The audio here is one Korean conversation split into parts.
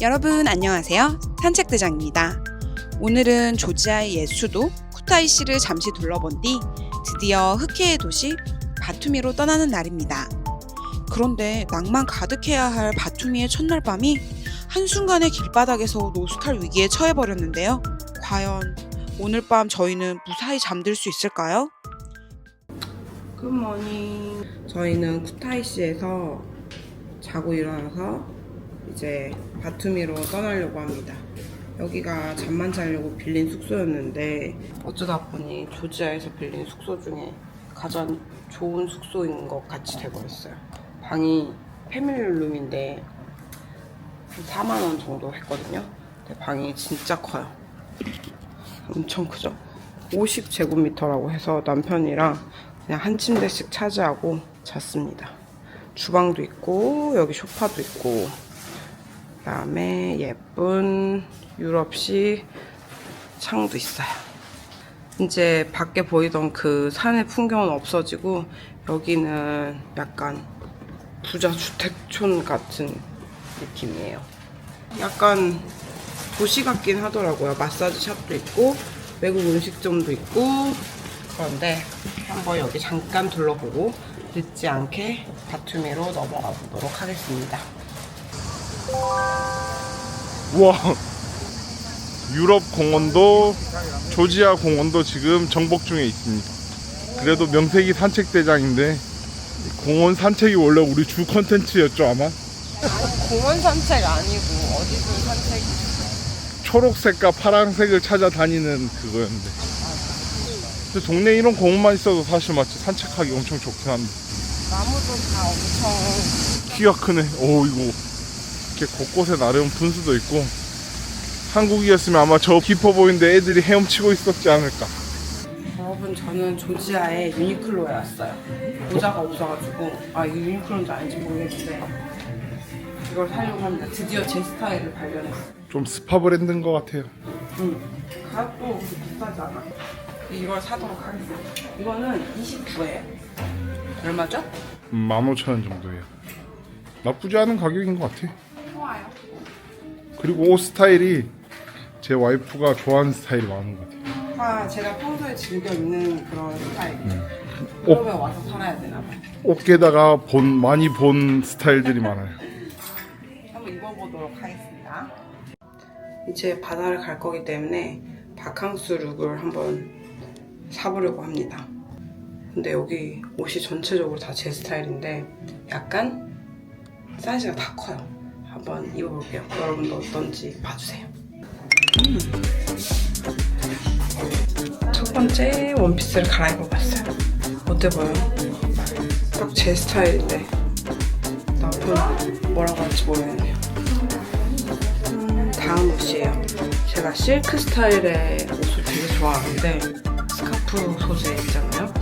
여러분 안녕하세요. 산책대장입니다. 오늘은 조지아의 옛 수도 쿠타이시를 잠시 둘러본 뒤 드디어 흑해의 도시 바투미로 떠나는 날입니다. 그런데 낭만 가득해야 할 바투미의 첫날 밤이 한순간에 길바닥에서 노숙할 위기에 처해버렸는데요. 과연 오늘 밤 저희는 무사히 잠들 수 있을까요? 굿모닝. 저희는 쿠타이시에서 자고 일어나서 이제 바투미로 떠나려고 합니다. 여기가 잠만 자려고 빌린 숙소였는데 어쩌다 보니 조지아에서 빌린 숙소 중에 가장 좋은 숙소인 것 같이 돼버렸어요. 방이 패밀리룸인데 4만원 정도 했거든요. 근데 방이 진짜 커요. 엄청 크죠? 50제곱미터라고 해서 남편이랑 그냥 한 침대씩 차지하고 잤습니다. 주방도 있고 여기 소파도 있고 그다음에 예쁜 유럽식 창도 있어요. 이제 밖에 보이던 그 산의 풍경은 없어지고 여기는 약간 부자 주택촌 같은 느낌이에요. 약간 도시 같긴 하더라고요. 마사지 샵도 있고 외국 음식점도 있고. 그런데 한번 여기 잠깐 둘러보고 늦지 않게 바투미로 넘어가 보도록 하겠습니다. 우와, 유럽 공원도 조지아 공원도 지금 정복 중에 있습니다. 그래도 명색이 산책대장인데 공원 산책이 원래 우리 주 컨텐츠였죠 아마? 아니, 공원 산책 아니고 어디서 산책이죠? 초록색과 파란색을 찾아다니는 그거였는데. 근데 동네에 이런 공원만 있어도 사실 마치 산책하기 엄청 좋긴 한데 나무도 다 엄청 키가 크네. 오, 이거 이렇게 곳곳에 나름 분수도 있고. 한국이었으면 아마 저 깊어 보이는데 애들이 헤엄치고 있었지 않을까. 여러분, 저는 조지아의 유니클로에 왔어요. 모자가 없어가지고 이게 유니클로인지 아닌지 모르겠는데 이걸 사려고 합니다. 드디어 제 스타일을 발견했어요. 좀 스파 브랜드인 것 같아요. 가격도 비싸지 않아. 이걸 사도록 하겠습니다. 이거는 29예요. 얼마죠? 15,000원 정도예요. 나쁘지 않은 가격인 것 같아. 좋아요. 그리고 옷 스타일이 제 와이프가 좋아하는 스타일이 많은 것 같아요. 제가 평소에 즐겨 입는 그런 스타일이에요. 그러면 와서 살아야 되나 봐요. 어깨에다가 많이 본 스타일들이 많아요. 한번 입어보도록 하겠습니다. 이제 바다를 갈 거기 때문에 바캉스 룩을 한번 사보려고 합니다. 근데 여기 옷이 전체적으로 다 제 스타일인데 약간 사이즈가 다 커요. 한번 입어볼게요. 여러분도 어떤지 봐주세요. 첫 번째 원피스를 갈아입어봤어요. 어때 보여요? 딱 제 스타일인데 남편 뭐라고 할지 모르겠네요. 다음 옷이에요. 제가 실크 스타일의 옷을 되게 좋아하는데 스카프 소재 있잖아요.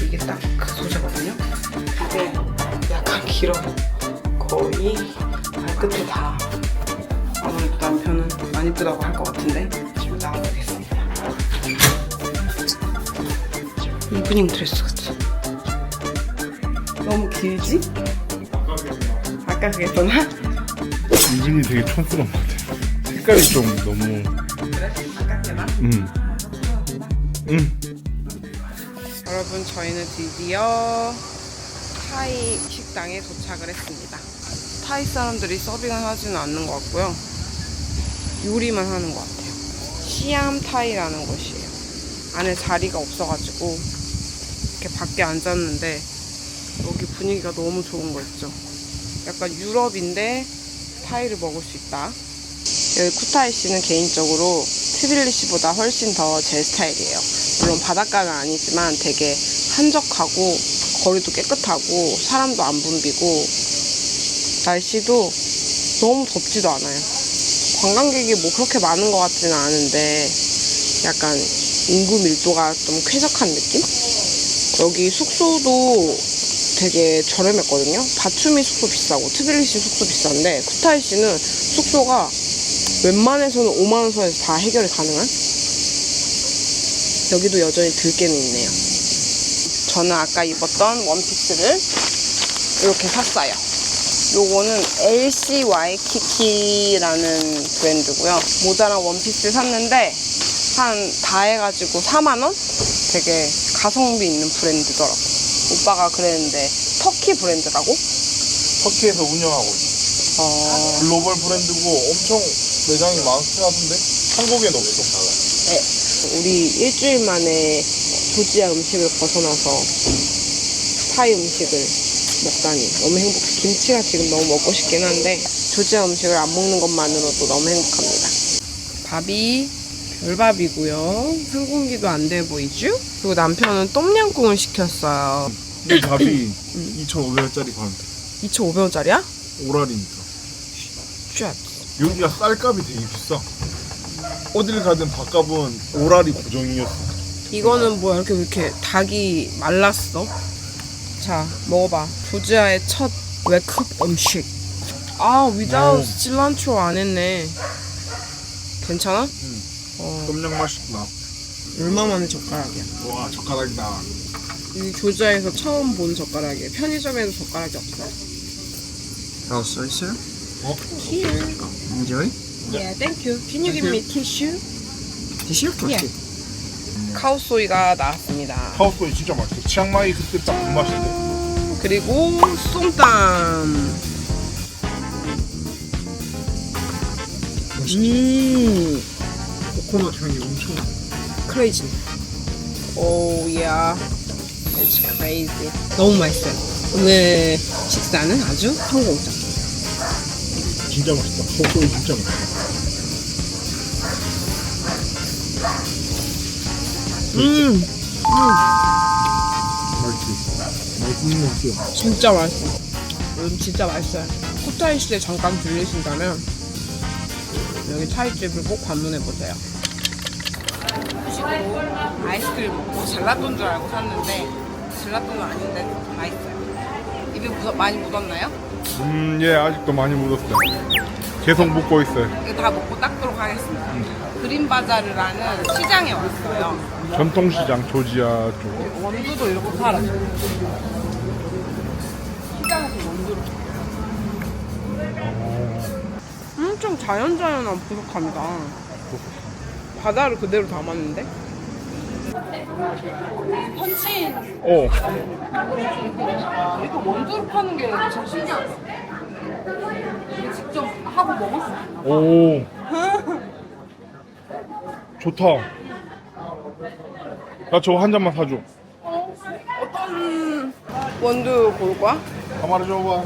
이게 딱 그 소재거든요. 근데 약간 길어. 거의 발끝에 다. 아무래도 남편은 안 이쁘다고 할 것 같은데 지금 나가보겠습니다. 이브닝 드레스 같아. 너무 길지? 아까 그랬잖아? 이분이 되게 촌스러운 것 같아요. 색깔이 좀 너무. 그래? 아깝게나? 여러분, 저희는 드디어 타이 식당에 도착을 했습니다. 타이 사람들이 서빙을 하지는 않는 것 같고요. 요리만 하는 것 같아요. 시암 타이라는 곳이에요. 안에 자리가 없어가지고 이렇게 밖에 앉았는데 여기 분위기가 너무 좋은 거 있죠. 약간 유럽인데 타이를 먹을 수 있다. 여기 쿠타이시는 개인적으로 트빌리시보다 훨씬 더 제 스타일이에요. 물론 바닷가는 아니지만 되게 한적하고 거리도 깨끗하고 사람도 안 붐비고 날씨도 너무 덥지도 않아요. 관광객이 뭐 그렇게 많은 것 같지는 않은데 약간 인구 밀도가 좀 쾌적한 느낌? 여기 숙소도 되게 저렴했거든요. 바투미 숙소 비싸고 트빌리시 숙소 비싼데 쿠타이시는 숙소가 웬만해서는 5만원 선에서 다 해결이 가능한? 여기도 여전히 들개는 있네요. 저는 아까 입었던 원피스를 이렇게 샀어요. 요거는 LC 와이키키라는 브랜드고요. 모자랑 원피스 샀는데 한 다 해가지고 4만 원? 되게 가성비 있는 브랜드더라고. 오빠가 그랬는데 터키 브랜드라고? 터키에서 운영하고 있어. 글로벌 브랜드고 엄청 매장이 많긴 하던데 한국엔 없어. 네. 우리 일주일 만에 조지아 음식을 벗어나서 타이 음식을 먹다니 너무 행복해. 김치가 지금 너무 먹고 싶긴 한데 조지아 음식을 안 먹는 것만으로도 너무 행복합니다. 밥이 별밥이고요. 한 공기도 안 돼 보이죠? 그리고 남편은 똠양꿍을 시켰어요. 이 밥이 2,500원짜리 밥. 2,500원짜리야? 오랄이니까. 쉣. 여기가 쌀값이 되게 비싸. 어딜 가든 밥값은 오랄이 고정이었어. 이거는 뭐야, 이렇게 닭이 말랐어. 자, 먹어봐. 조지아의 첫 외국 음식. 아, without cilantro 안 했네. 괜찮아? 똠양 맛있구나. 얼마만의 젓가락이야. 와, 젓가락이다. 이 조지아에서 처음 본 젓가락이에요. 편의점에도 젓가락이 없어요. Oh, sorry, sir. Here. Enjoy. Yeah, thank you. Can you give me tissue? Tissue? Yeah. 카오소이가 나왔습니다. 카오소이 진짜 맛있어. 치앙마이 그때 딱 그 맛인데. 그리고 쏨땀. 코코넛 향이 엄청. 크레이지. 오, yeah. It's crazy. 너무 맛있어요. 오늘 식사는 아주 성공적. 진짜 맛있다. 카오소이 진짜 맛있다. 맛있지? 진짜 맛있어. 진짜 맛있어요. 코타이시에 잠깐 들리신다면 여기 타이집을 꼭 방문해보세요. 아이스크림 먹고 젤라또인 줄 알고 샀는데 젤라또는 아닌데 맛있어요. 입에 많이 묻었나요? 예, 아직도 많이 묻었어요. 계속 묻고 있어요. 이거 다 먹고 닦도록 하겠습니다. 그린바자르라는 시장에 왔어요. 전통시장 조지아 쪽. 원두도 이렇게 팔아요. 시장에서 원두를. 엄청 자연자연한 부석합니다. 바다를 그대로 담았는데? 현지인. 이거 원두를 파는 게 진짜 신기하다. 이게 직접 하고 먹었어. 오. 좋다. 나 저거 한 잔만 사줘. 어떤 원두 고를 거야? 한마리 줘봐.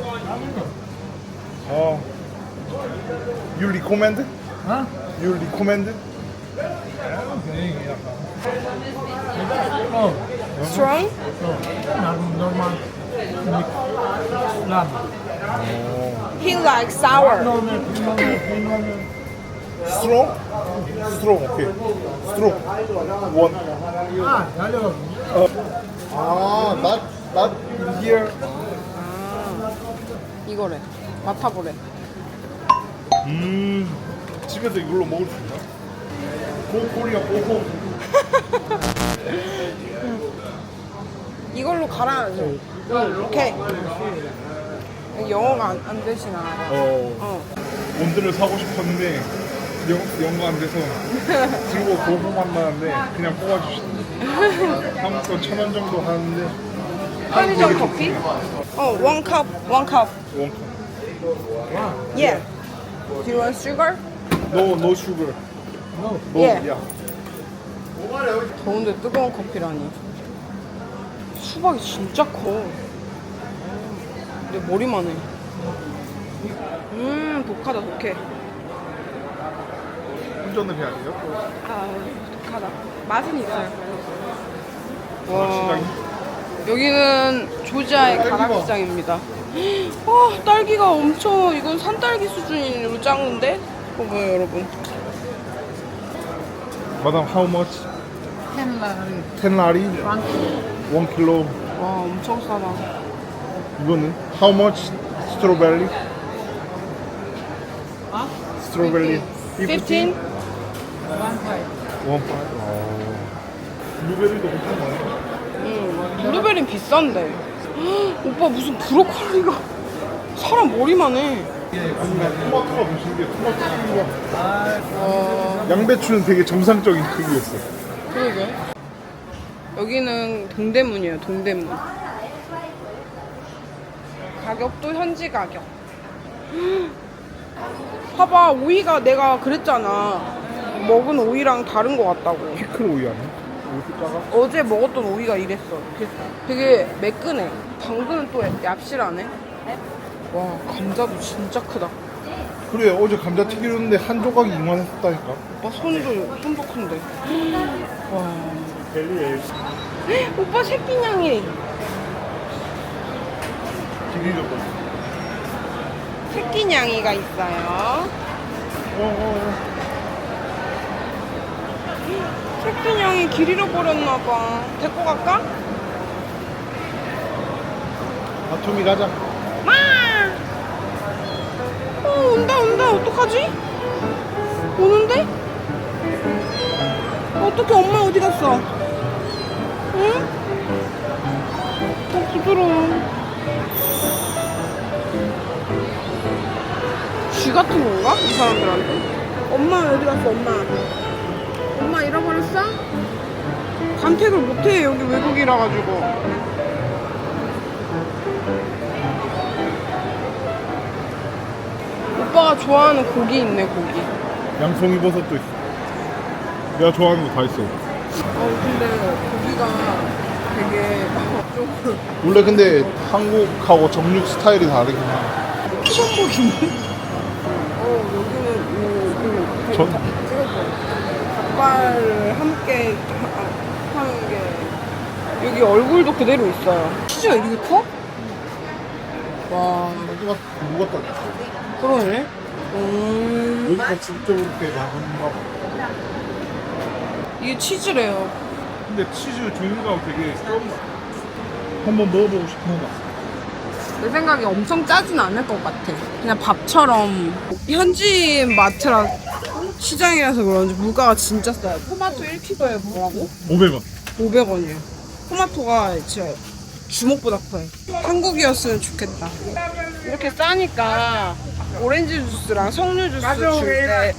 You recommend? Huh? You recommend? Oh, Strong? normal slab. He likes sour. Strong? Strong, okay. Strong. One. Ah, hello. Not here. 이거래. 맡아보래. 집에서 이걸로 먹을 수 있나? 고코리아 고고. 이걸로 갈아야죠. 이렇게. 영어가 안 되시나 봐. 원두를 사고 싶었는데 영어 안 돼서 친구 보고 만나는데 그냥 뽑아주시더라고요. 한국도 1,000원 정도 하는데 편의점 커피? one cup. 원컵. Yeah. Do you want sugar? No sugar. No. Yeah. 더운데 뜨거운 커피라니. 수박이 진짜 커. 근데 머리만 해. 독하다, 독해. 운전을 해야 돼요? 독하다. 맛은 있어요. 시장이? 여기는 조지아의 가락시장입니다. 딸기가 엄청, 이건 산딸기 수준으로 작은데? 봐봐요, 여러분. Madam, how much? 10 lari. 10 lari? 1 kilo. 와, 엄청 싸다. 이거는 how much? Strawberry? Strawberry. 15? 1.5. 블루베리도 엄청 많아. 블루베리는 비싼데. 오빠 무슨 브로콜리가 사람 머리만 해. 토마토가 더 신기해. 토마토. 양배추는 되게 정상적인 크기였어. 그러게. 여기는 동대문이에요, 동대문. 가격도 현지 가격. 봐봐, 오이가 내가 그랬잖아. 먹은 오이랑 다른 거 같다고. 피클 오이 아니야? 오이 작아? 어제 먹었던 오이가 이랬어. 되게 매끈해. 당근은 또 얍실하네. 와, 감자도 진짜 크다. 그래, 어제 감자튀기를 했는데 한 조각이 이만했었다니까. 오빠 손도 큰데. 와. 벨리에 오빠 새끼냥이. 길이 줬거든. 새끼냥이가 있어요. 새끼냥이 길 잃어버렸나봐. 데리고 갈까? 아톰이 가자. 마! 온다. 어떡하지? 오는데? 어떡해, 엄마 어디 갔어? 응? 부드러워. 쥐 같은 건가? 이 사람들한테? 엄마 어디 갔어, 엄마? 엄마 잃어버렸어? 간택을 못해, 여기 외국이라 가지고. 오빠가 좋아하는 고기 있네, 고기. 양송이 버섯도 있어. 내가 좋아하는 거 다 있어. 근데 고기가 되게 조금 원래 근데 한국하고 정육 스타일이 다르긴 해. 피전복인데? 여기는 전- 닭발을 함께 하는 게 여기 얼굴도 그대로 있어요. 치즈가 이렇게 커? 와, 누가 땄어? 그러네. 여기가 진짜 그렇게 많은가 봐. 이게 치즈래요. 근데 치즈 종류가 되게 한번 먹어보고 싶어. 내 생각에 엄청 짜진 않을 것 같아. 그냥 밥처럼. 현지 마트라 시장이라서 그런지 물가가 진짜 싸요. 토마토 1kg에 뭐라고? 500원. 500원이에요. 토마토가 진짜 주먹보다 커요. 한국이었으면 좋겠다. 이렇게 싸니까 오렌지 주스랑 석류 주스 줄 때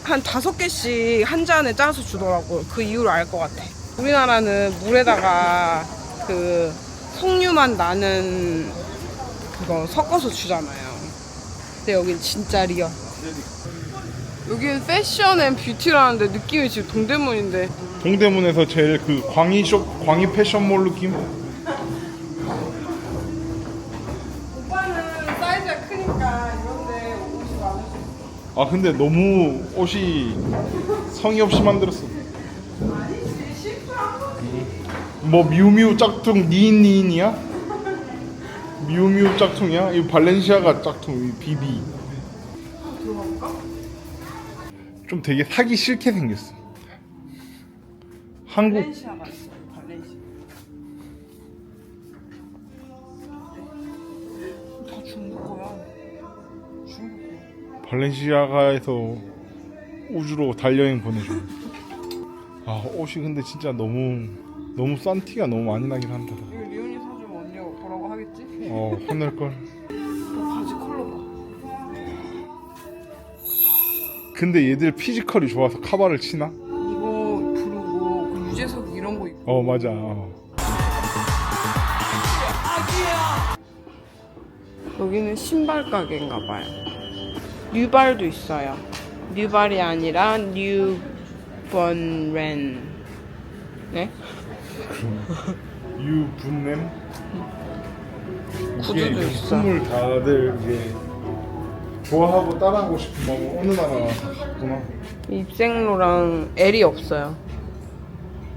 한 5개씩 한 잔에 짜서 주더라고요. 그 이유를 알 것 같아. 우리나라는 물에다가 그 석류만 나는 그거 섞어서 주잖아요. 근데 여긴 진짜 리얼. 여기는 패션 앤 뷰티라는데 느낌이 지금 동대문인데. 동대문에서 제일 그 광희 패션몰 느낌? 오빠는 사이즈가 크니까 이런데 옷이 많을 수 있어. 아 근데 너무 옷이 성의 없이 만들었어. 아니지, 심플한 거지. 뭐 미우미우 짝퉁 니인니인이야? 미우미우 짝퉁이야? 이 발렌시아가 짝퉁, 이 비비. 들어가볼까? 좀 되게 사기 싫게 생겼어. 한국 발렌시아가 있어. 발렌시아. 다 중국 거야. 중국 거. 발렌시아가에서 우주로 달여행 보내줘. 아 옷이 근데 진짜 너무 싼 티가 너무 많이 나긴 한다. 이거 리온이 사주면 언니가 뭐라고 하겠지? 혼낼 걸. 바지 컬러 봐. 근데 얘들 피지컬이 좋아서 카바를 치나? 이거 부르고 그 유재석 이런 거 입고. 맞아. 여기는 신발 가게인가 봐요. 뉴발도 있어요. 뉴발이 아니라 뉴번렌. 네? 유분냄. 구두도 있어. 품을 다들 이제 좋아하고 따라하고 싶은 마음 어느 나라 다 갔구나. 입생로랑 L이 없어요.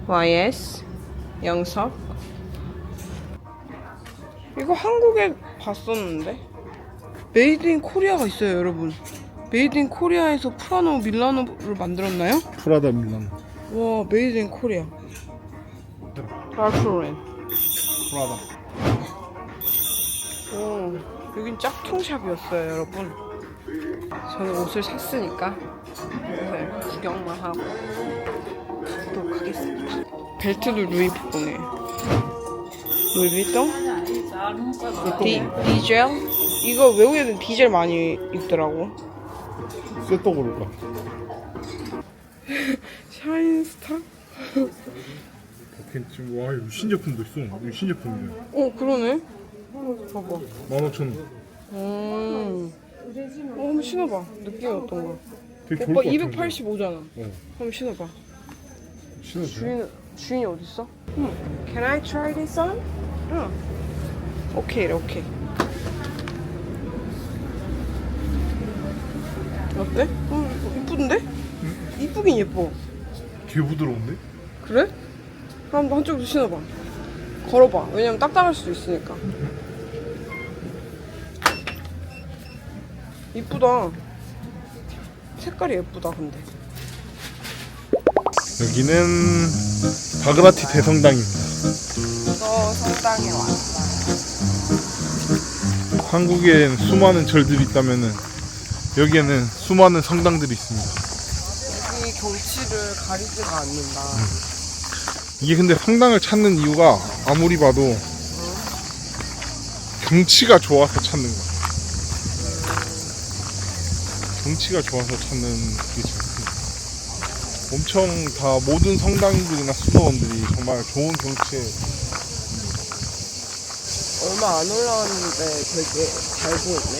YS 영석. 이거 한국에 봤었는데 메이드 인 코리아가 있어요, 여러분. 메이드 인 코리아에서 프라노 밀라노를 만들었나요? 프라다 밀란. 와, 메이드 인 코리아. 랄프로렌. 프라다. 오, 여긴 짝퉁샵이었어요, 여러분. 저는 옷을 샀으니까 옷을 구경만 하고 가도록 하겠습니다. 벨트도 루이비통이에요. 루이비통? 디젤? 이거 외국에는 디젤 많이 입더라고. 쇠또 고를까? 샤인스타? 괜찮. 와, 이거 신제품도 있어. 이거 신제품이야. 그러네. 봐봐. 15,000원. 한번 신어봐. 느낌이 어떤가? 되게 좋을 오빠 것 같아. 285잖아. 어. 한번 신어봐. 신어도 돼? 주인이 어딨어? Can I try this on? 오케이. 어때? 이쁜데? 이쁘긴 예뻐. 개 부드러운데? 그래? 그럼 한쪽도 신어봐. 걸어봐. 왜냐면 딱딱할 수도 있으니까. 이쁘다. 색깔이 예쁘다 근데. 여기는 바그라티 대성당입니다. 또 성당에 왔다. 한국엔 수많은 절들이 있다면은 여기에는 수많은 성당들이 있습니다. 여기 경치를 가리지가 않는다. 이게 근데 성당을 찾는 이유가 아무리 봐도 경치가 좋아서 찾는 거야. 경치가 좋아서 찾는 그게 제일 큰 거야. 엄청 다 모든 성당들이나 수도원들이 정말 좋은 경치에 얼마 안 올라왔는데 되게 잘 보이네.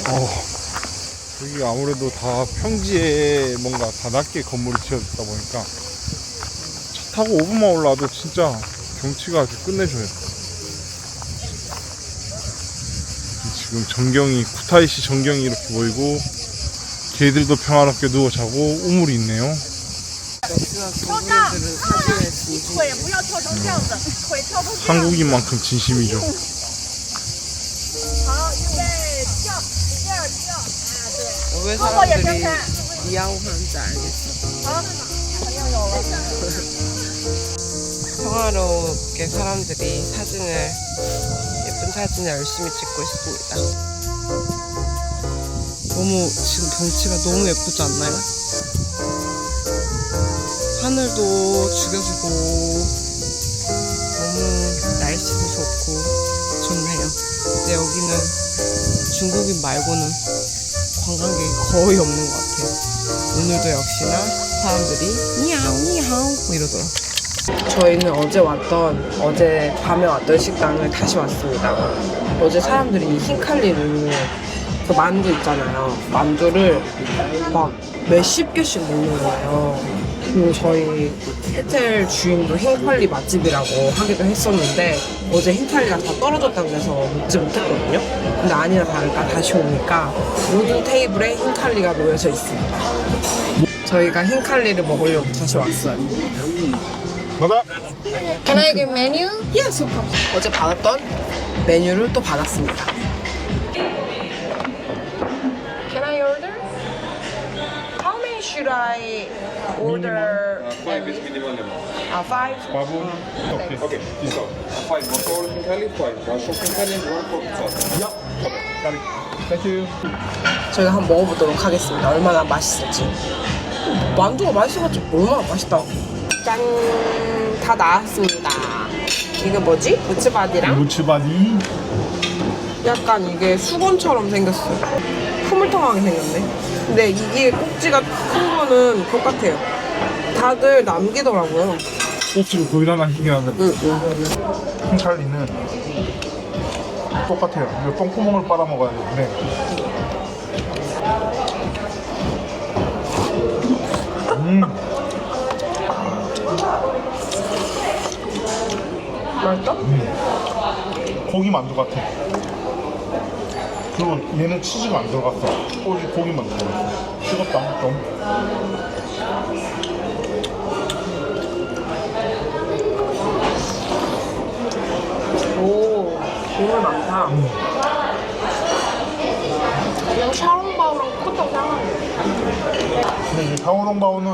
여기가 아무래도 다 평지에 뭔가 다 낮게 건물이 지어졌다 보니까 차 타고 5분만 올라와도 진짜 경치가 아주 끝내줘요. 지금 전경이 쿠타이시 전경이 이렇게 보이고 개들도 평화롭게 누워 자고 우물이 있네요. 넥스나 중국인들은 사진에 진심. 한국인만큼 진심이죠. 왜 사람들이 미야오하는지 알겠어. 평화롭게 사람들이 예쁜 사진을 열심히 찍고 있습니다. 지금 경치가 너무 예쁘지 않나요? 하늘도 죽여주고 너무 날씨도 좋고 좋네요. 근데 여기는 중국인 말고는 관광객이 거의 없는 것 같아요. 오늘도 역시나 사람들이 니하오 이러더라. 저희는 어제 밤에 왔던 식당을 다시 왔습니다. 어제 사람들이 흰칼리를 그 만두 있잖아요. 만두를 막 몇십 개씩 먹는 거예요. 그리고 저희 호텔 주인도 흰칼리 맛집이라고 하기도 했었는데 어제 흰칼리가 다 떨어졌다고 해서 먹지 못했거든요. 근데 아니나 다를까 다시 오니까 모든 테이블에 흰칼리가 놓여져 있습니다. 저희가 흰칼리를 먹으려고 다시 왔어요. 맞아. Can I get menu? Yes, 어제 받았던 메뉴를 또 받았습니다. Can I order? How many should I order? 5 is minimum amount. 5? 바보. 오케이. Okay, so 5 1 for Khinkali, 5 Russian Khinkali, and 1 for Pizza. 까리. 땡큐. 저희가 한번 먹어보도록 하겠습니다. 얼마나 맛있을지. 만두가 맛있어가지고 얼마나 맛있다. 짠! 다 나왔습니다. 이게 뭐지? 무츠바디랑 무치바디. 약간 이게 수건처럼 생겼어요. 흐물텅하게 생겼네. 근데 이게 꼭지가 큰 거는 똑같아요. 다들 남기더라고요. 소스를 거의 다 남기긴 하는데 흰칼리는 똑같아요. 이거 똥구멍을 빨아먹어야 되는데 맛있어? 고기 만두 같아. 그리고 얘는 치즈가 안 들어갔어. 고기만 들어갔어. 식었다 좀. 오, 국물 많다. 그냥 샤오바오랑 똑같다고 생각하는데. 근데 이제 샤오롱바오는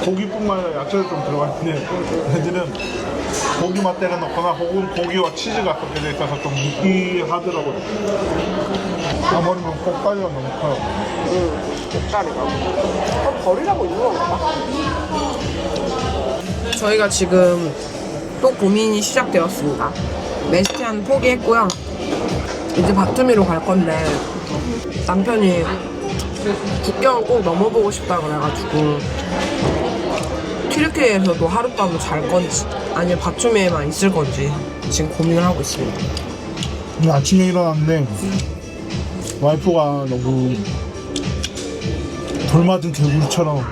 고기뿐만 아니라 야채도 좀 들어가 있는데 얘들은 고기 맛 때려 넣거나 혹은 고기와 치즈가 섞여져 있어서 좀 느끼하더라고요. 아무리면 꽃가루가 너무 커요. 꽃다리가. 버리라고 있는 건가 봐. 저희가 지금 또 고민이 시작되었습니다. 메스티안 포기했고요. 이제 바투미로 갈 건데 남편이 국경을 꼭 넘어보고 싶다 그래가지고 튀르키예에서도 하룻밤을 잘 건지 아니면 바투미에만 있을 건지 지금 고민을 하고 있습니다. 오늘 아침에 일어났는데 와이프가 너무 돌맞은 개구리처럼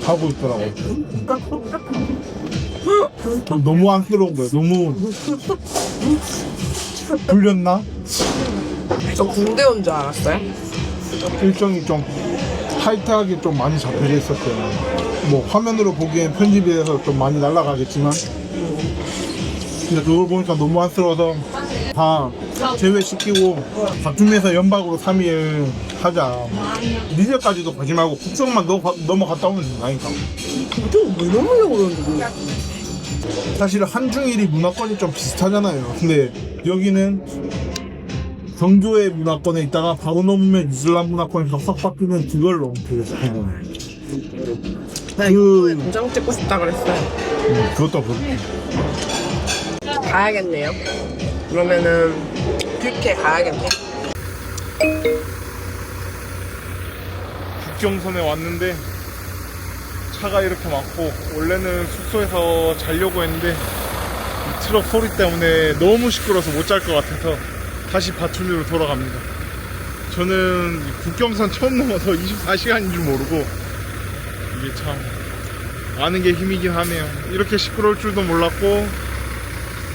하고 있더라고. 너무 안쓰러운 거예요. 너무 불렸나? 저 군대 온 줄 알았어요? 일정이 좀 타이트하게 좀 많이 잡혀져 있었어요. 뭐 화면으로 보기엔 편집이 돼서 좀 많이 날아가겠지만 근데 그걸 보니까 너무 안쓰러워서 다 제외시키고 바툼에서 연박으로 3일 하자. 니제까지도 가지 말고 국성만 넘어갔다 오면 된다니까. 좀 왜 넘으려고 그러는지 모르겠어. 사실 한중일이 문화권이 좀 비슷하잖아요. 근데 여기는 경주의 문화권에 있다가 바로 넘으면 이슬람 문화권에서 확 바뀌는 그걸로 되게 잘해요. 그 도장 찍고 싶다 그랬어요. 그것도 그렇고. 가야겠네요. 그러면은 türkiye 가야겠네. 국경선에 왔는데 차가 이렇게 많고 원래는 숙소에서 자려고 했는데 이 트럭 소리 때문에 너무 시끄러워서 못 잘 것 같아서 다시 바투미로 돌아갑니다. 저는 국경선 처음 넘어서 24시간인 줄 모르고 이게 참 아는 게 힘이긴 하네요. 이렇게 시끄러울 줄도 몰랐고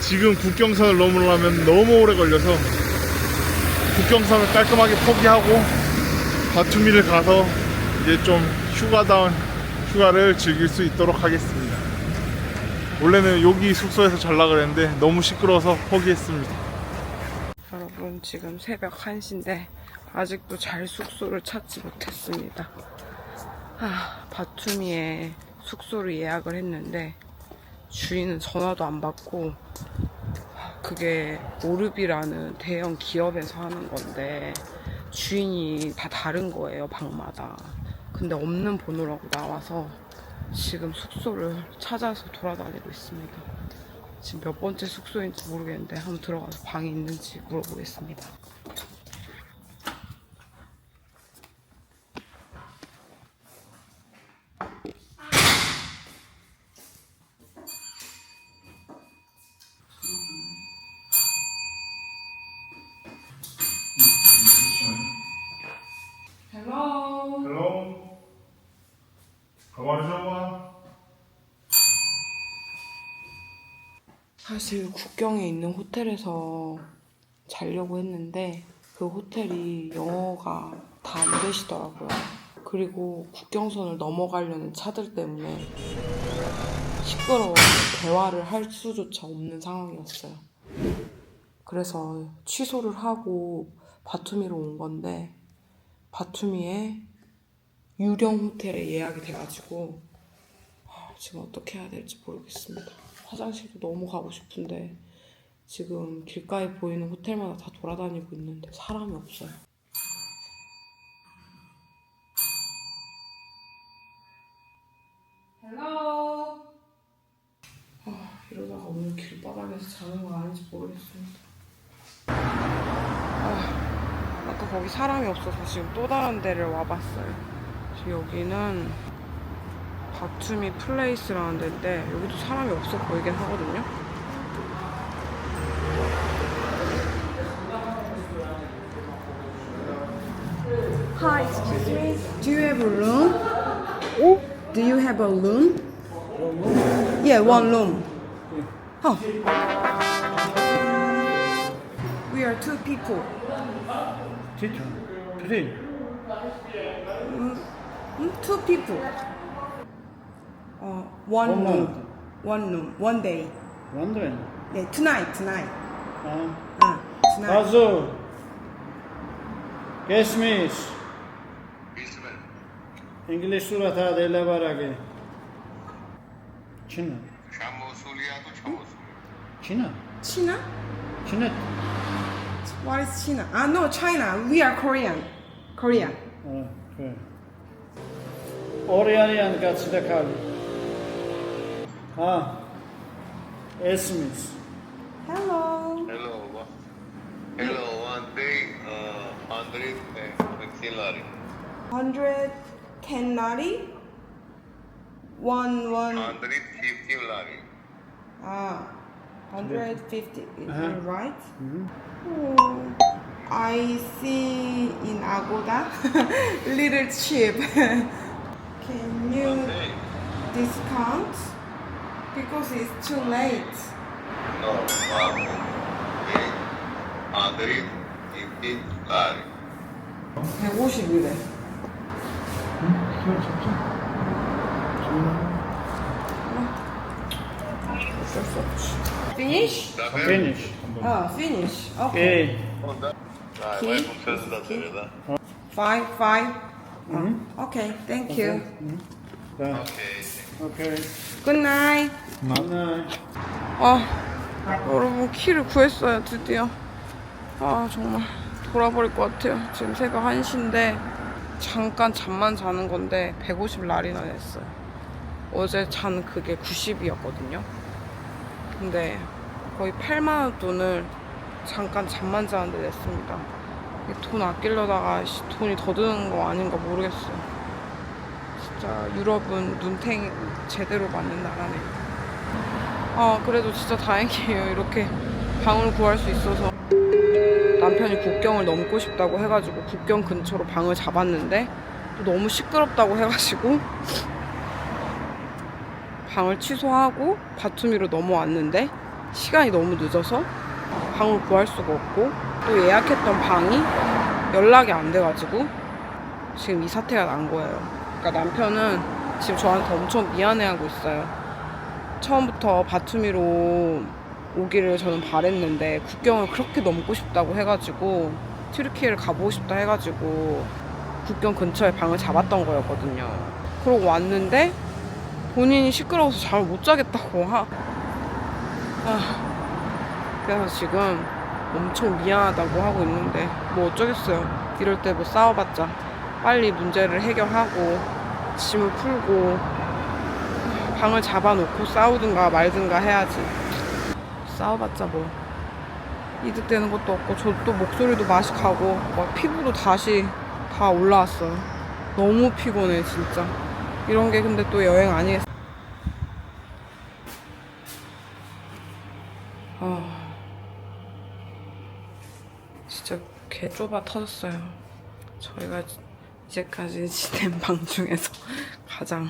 지금 국경선을 넘으려면 너무 오래 걸려서 국경선을 깔끔하게 포기하고 바투미를 가서 이제 좀 휴가다운 휴가를 즐길 수 있도록 하겠습니다. 원래는 여기 숙소에서 잘라 그랬는데 너무 시끄러워서 포기했습니다. 여러분 지금 새벽 1시인데 아직도 잘 숙소를 찾지 못했습니다. 바투미에 숙소를 예약을 했는데 주인은 전화도 안 받고 그게 오르비라는 대형 기업에서 하는 건데 주인이 다 다른 거예요, 방마다. 근데 없는 번호라고 나와서 지금 숙소를 찾아서 돌아다니고 있습니다. 지금 몇 번째 숙소인지 모르겠는데 한번 들어가서 방이 있는지 물어보겠습니다. Hello. Hello. How are you? 사실 국경에 있는 호텔에서 자려고 했는데 그 호텔이 영어가 다 안 되시더라고요. 그리고 국경선을 넘어가려는 차들 때문에 시끄러워서 대화를 할 수조차 없는 상황이었어요. 그래서 취소를 하고 바투미로 온 건데 바투미에 유령 호텔에 예약이 돼가지고 지금 어떻게 해야 될지 모르겠습니다. 화장실도 너무 가고 싶은데 지금 길가에 보이는 호텔마다 다 돌아다니고 있는데 사람이 없어요. 헬로. 이러다가 오늘 길바닥에서 자는 거 아닌지 모르겠습니다. 아까 거기 사람이 없어서 지금 또 다른 데를 와봤어요. 지금 여기는 바투미 플레이스라는 데인데 여기도 사람이 없어 보이긴 하거든요. Hi, excuse me. Do you have a room? Oh, do you have a room? Yeah, one room. Oh. We are two people. Two people. One room. One room. One day. Wondering. Yeah, tonight. Tonight. Also, kesmiş. İngiliz surata dele barage. Çin. China. China? China. What is China? No, China. We are Korean. Korea. Okay. Oraya kaçta kaldı? Esmis. Hello. Hello. Hello, one day, 115 lari. 110 lari? One. 115 lari. Ah, 150. Is that right? Oh, I see in Agoda. Little cheap. Can you discount? Because it's too late. No, 115 lari. 150이래. Finish? Finish. Oh, finish. Okay. Okay. Vai com peso da dúvida. Five. Okay, thank you. 자, Ok. 오케이. Good night. 여러분 키를 구했어요 드디어. 정말 돌아버릴 것 같아요. 지금 새벽 1시인데 잠깐 잠만 자는 건데 150랄이나 냈어요. 어제 잔 그게 90이었거든요. 근데 거의 8만원 돈을 잠깐 잠만 자는데 냈습니다. 돈 아끼려다가 돈이 더 드는 거 아닌가 모르겠어요. 진짜 유럽은 눈탱이 제대로 맞는 나라네요. 그래도 진짜 다행이에요. 이렇게 방을 구할 수 있어서. 남편이 국경을 넘고 싶다고 해가지고 국경 근처로 방을 잡았는데 또 너무 시끄럽다고 해가지고 방을 취소하고 바투미로 넘어왔는데 시간이 너무 늦어서 방을 구할 수가 없고 또 예약했던 방이 연락이 안 돼가지고 지금 이 사태가 난 거예요. 그러니까 남편은 지금 저한테 엄청 미안해하고 있어요. 처음부터 바투미로 오기를 저는 바랬는데 국경을 그렇게 넘고 싶다고 해가지고 튀르키예를 가보고 싶다 해가지고 국경 근처에 방을 잡았던 거였거든요. 그러고 왔는데 본인이 시끄러워서 잠을 못 자겠다고 그래서 지금 엄청 미안하다고 하고 있는데 뭐 어쩌겠어요. 이럴 때 뭐 싸워봤자 빨리 문제를 해결하고 짐을 풀고 방을 잡아놓고 싸우든가 말든가 해야지. 싸워봤자 뭐 이득되는 것도 없고 저 또 목소리도 맛이 가고 막 피부도 다시 다 올라왔어요. 너무 피곤해 진짜. 이런 게 근데 또 여행 아니겠어. 진짜 개 좁아 터졌어요. 저희가 이제까지 지낸 방 중에서 가장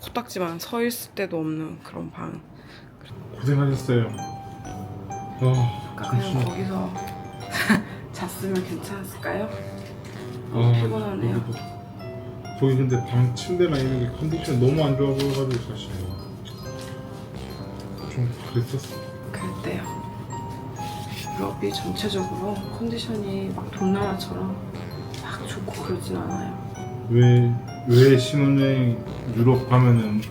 코딱지만 서 있을 때도 없는 그런 방. 고생하셨어요. 그냥 거기서 잤으면 괜찮았을까요? 피곤하네요. 여기도. 거기 근데 방 침대나 이런 게 컨디션이 너무 안 좋아 보여가지고 사실 좀 그랬었어. 그랬대요. 유럽이 전체적으로 컨디션이 막 동남아처럼 막 좋고 그러진 않아요. 왜 신혼여행 유럽 가면은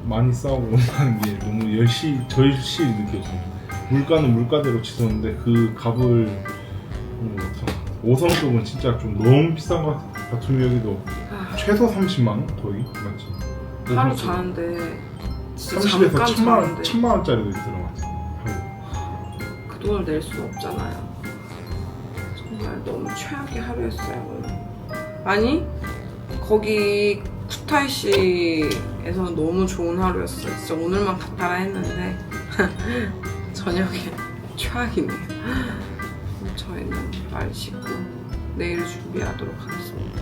많이 싸우고 온다는 게 너무 절실히 느껴져요. 물가는 물가대로 치솟는데 그 값을 5성급은 진짜 좀 너무 비싼 것 같아. 바투미 여기도 최소 30만 원 거의 맞지? 하루 자는데 진짜 30에서 잠깐 1000만 원짜리도 있더라 맞지? 그 돈을 낼 수 없잖아요. 정말 너무 최악의 하루였어요 오늘. 아니 거기 쿠타이시에서는 너무 좋은 하루였어요. 진짜 오늘만 갔다라 했는데 저녁에 최악이네요. 저희는 빨리 씻고 내일 준비하도록 하겠습니다.